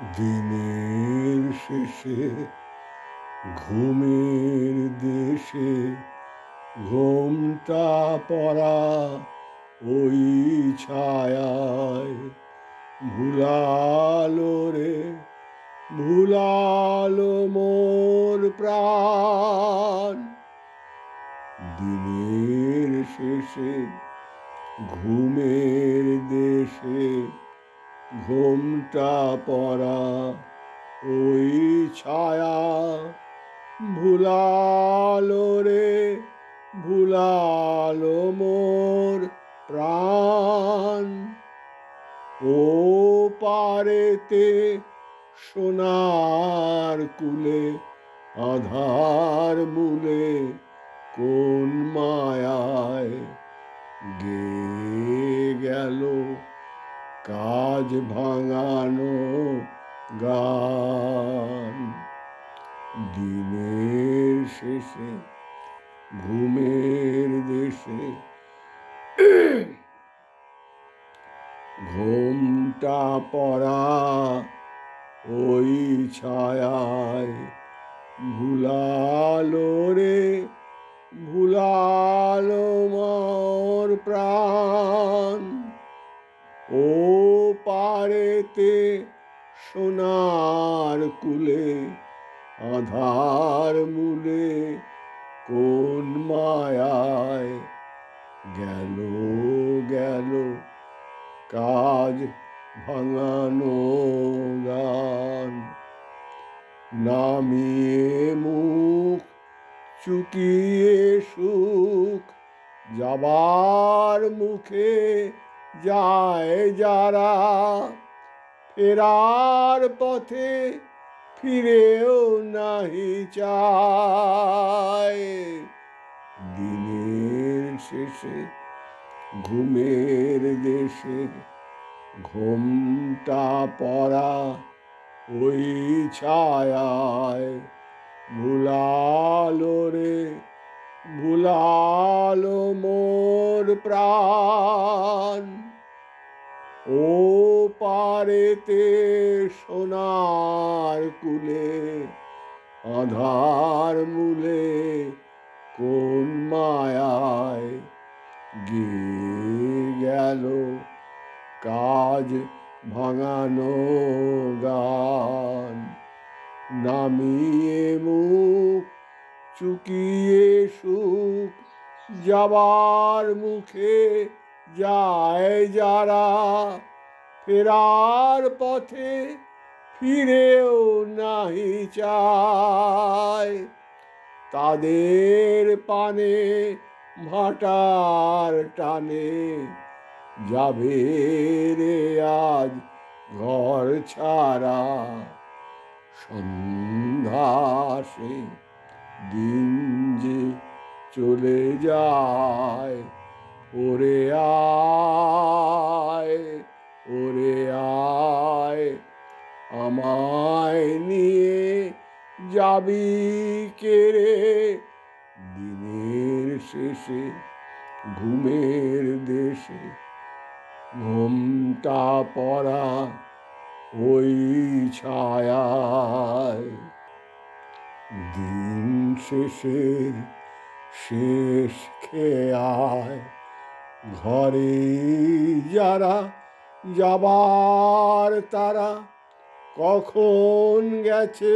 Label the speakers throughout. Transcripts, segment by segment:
Speaker 1: দিনের শেষে ঘুমের দেশে ঘোমটা পড়া ওই ছায়ায় ভুলালো রে, ভুলালো মোর প্রাণ। দিনের শেষে ঘুমের দেশে ঘোমটা পড়া ওই ছায়া ভুলালো রে, ভুলালো মোর প্রাণ। ও পারেতে সোনার কুলে আধার মূলে কোন মায়ায় গেয়ে গেল কাজ ভাঙানো গান। দিনের শেষে ঘুমের দেশে ঘোমটা পড়া ওই ছায়ায় ভুলালো রে, ভুলালো মোর প্রাণ। ও পারেতে সোনার কুলে আধার মূলে কোন মায়ায় গেল গেল কাজ ভাঙানো গান। নামিয়ে মুখ চুকিয়ে সুখ যাবার মুখে যায় যারা, ফেরার পথে ফিরেও নাহি চায়। দিনের শেষে ঘুমের দেশের ঘোমটা পড়া ওই ছায়ায় ভুলালো রে, ভুলালো মোর প্রাণ। ও পারেতে সোনার কুলে আধার মূলে কোন মায়ায় গেয়ে গেল কাজ ভাঙানো গান। নামিয়ে মুখ চুকিয়ে সুখ যাবার মুখে যায় যারা, ফেরার পথে ফিরেও নাহি চায়। তাদের পানে ভাটার টানে যাবে রে আজ ঘর ছাড়া। সন্ধ্যা সে দিন যে চলে যায়, ওরে আয়, ওরে আয় আমায় নিয়ে যাবি কে রে। দিনের শেষে ঘুমের দেশে ঘোমটা পড়া ওই ছায়ায়। দিন শেষের শেষ খেয়ায় ঘরে যারা যাবার তারা কখন গেছে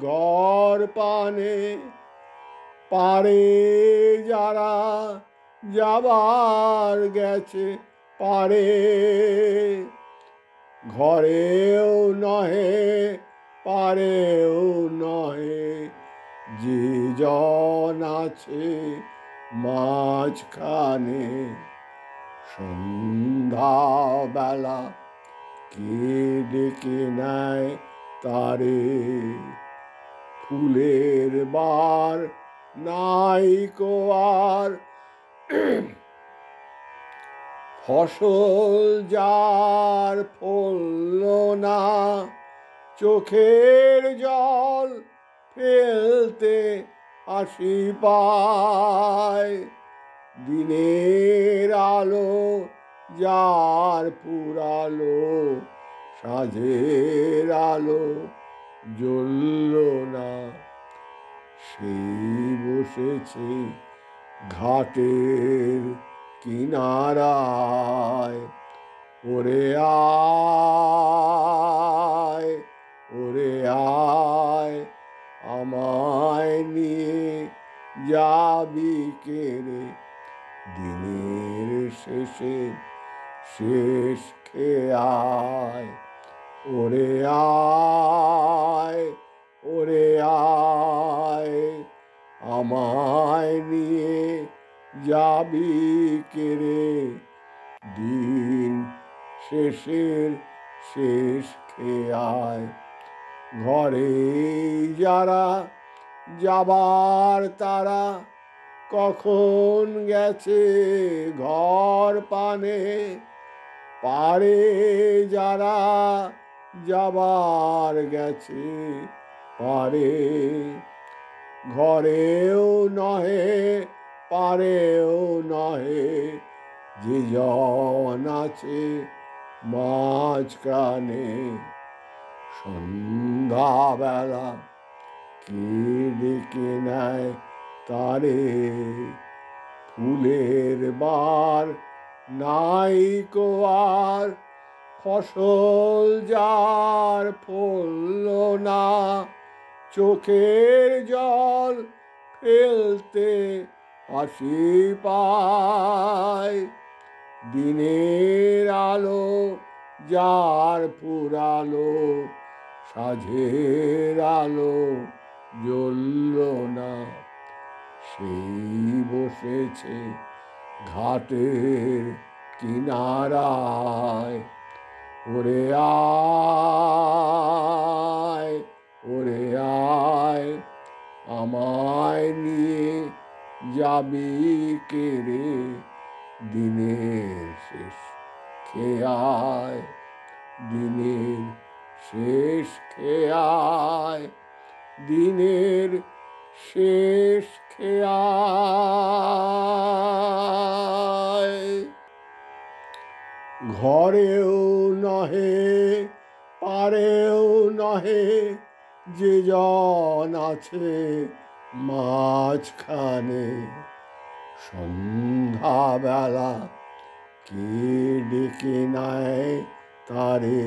Speaker 1: ঘর পানে। পারে যারা যাবার গেছে পারে, ঘরেও নহে পারেও নহে যে জন আছে মাঝখানে। সন্ধ্যা বেলা কে ডেকে নেয় তারে, ফুলের বার নাই কো আর। ফসল যার ফলল না চোখের জল ফেলতে আসি পায়। দিনের আলো যার ফুরালো সাঁঝের আলো জ্বলল না। সেই বসেছে ঘাটের কিনারায়, ওরে আয়, ওরে আয়, আমায় নিয়ে যাবি কেড়ে দিনের শেষে শেষ খেয়ায়। ওরে আয়, ওরে আয়, আমায় নিয়ে যাবি কেড়ে দিন শেষের শেষ খেয়ায়। ঘরে যারা যাবার তারা কখন গেছে ঘর পানে, পারে যারা যাবার গেছে পারে, ঘরেও নহে পারেও নহে, যে জন আছে মাঝখানে। সন্ধ্যাবেলা কে ডেকে নেয় তারে, ফুলের বার নাই কো আর, ফসল যার ফলল না, চোখের জল ফেলতে হাসি পায়। দিনের আলো যার ফুরালো, সাঁঝের আলো জ্বলল না, সেই বসেছে ঘাটের কিনারায়। ওরে আয়, ওরে আয়, আমায় নিয়ে যাবি কেড়ে দিনের শেষ খেয়ায়, দিনের শেষ খেয়ায়, দিনের শেষ খেয়ায়। ঘরেও নহে পারেও নহে, যে জন আছে মাঝখানে। সন্ধ্যাবেলা কে ডেকে নেয় তারে,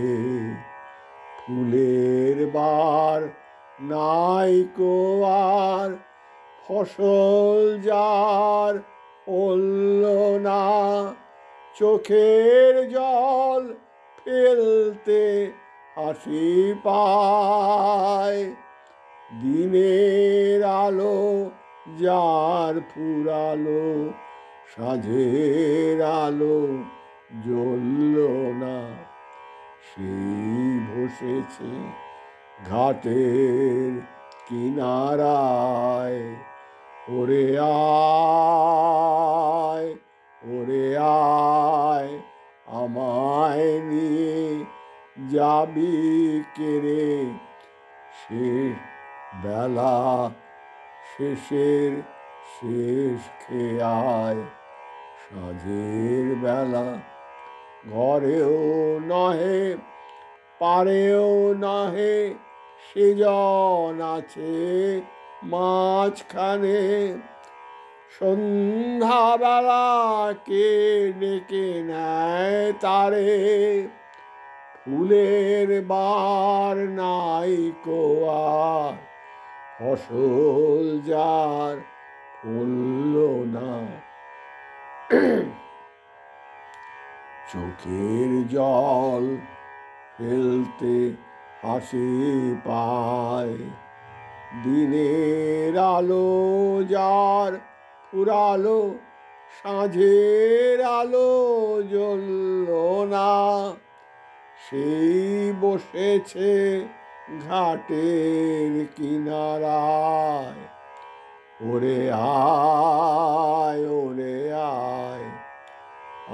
Speaker 1: ফুলের বার নাই কো আর, ফসল যার ফলল না, চোখের জল ফেলতে হাসি পায়। দিনের আলো যার ফুরালো, সাঁঝের আলো জ্বলল না, সেই বসেছে ঘাটের কিনারায়। ওরে আয়, ওরে আয়, আমায় নিয়ে যাবি কেড়ে শেষ বেলা শেষের শেষ খেয়ায়। সাঁঝের বেলা ঘরেও নহে পারেও নহে, সেজন আছে মাঝখানে। সন্ধ্যাবেলা কে ডেকে নেয় তারে, ফুলের বার নাই কো আর, ফসল যার ফলল না, চোখের জল ফেলতে হাসি পায়। দিনের আলো যার ফুরালো, সাঁঝের আলো জ্বলল না, সেই বসেছে ঘাটের কিনারায়। ওরে আয়, ওরে আয়,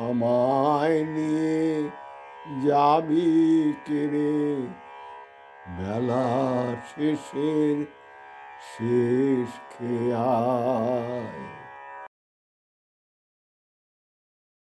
Speaker 1: আমায় নিয়ে যাবি কেড়ে বেলা শেষের শেষ খেয়ায়।